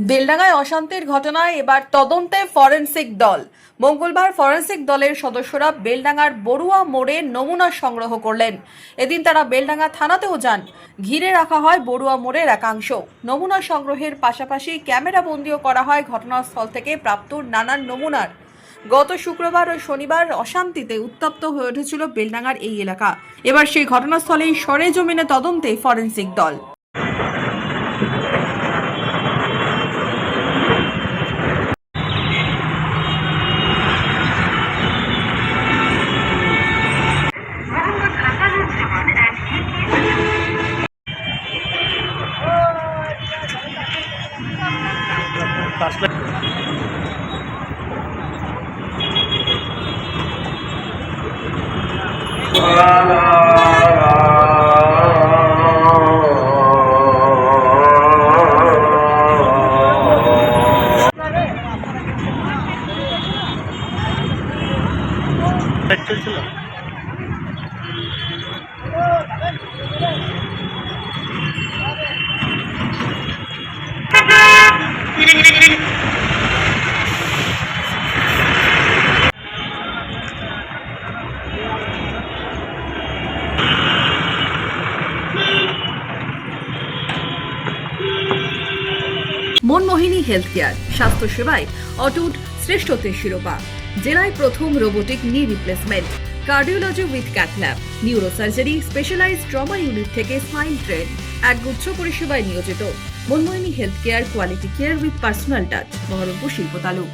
বেলডাঙ্গায় অশান্তির ঘটনায় এবার তদন্তে ফরেনসিক দল। মঙ্গলবার ফরেনসিক দলের সদস্যরা বেলডাঙ্গার বড়ুয়া মোড়ে নমুনা সংগ্রহ করলেন। এদিন তারা বেলডাঙ্গা থানাতেও যান। ঘিরে রাখা হয় বড়ুয়া মোড়ের একাংশ। নমুনা সংগ্রহের পাশাপাশি ক্যামেরা বন্দিও করা হয় ঘটনাস্থল থেকে প্রাপ্ত নানান নমুনার। গত শুক্রবার ও শনিবার অশান্তিতে উত্তপ্ত হয়ে উঠেছিল বেলডাঙ্গার এই এলাকা। এবার সেই ঘটনাস্থলেই সরেজমিনে তদন্তে ফরেনসিক দল। চলছিল মনমোহিনী হেলথ কেয়ার, স্বাস্থ্য সেবায় অটুট শ্রেষ্ঠত্বের শিরোপা। জেলায় প্রথম robotic knee replacement, cardiology with cath lab, neurosurgery, specialized trauma unit থেকে স্মাইল ট্রেন, একগুচ্ছ পরিষেবায় নিয়োজিত। Monmohini health care, quality care with personal touch, Baharampur শিল্প তালুক।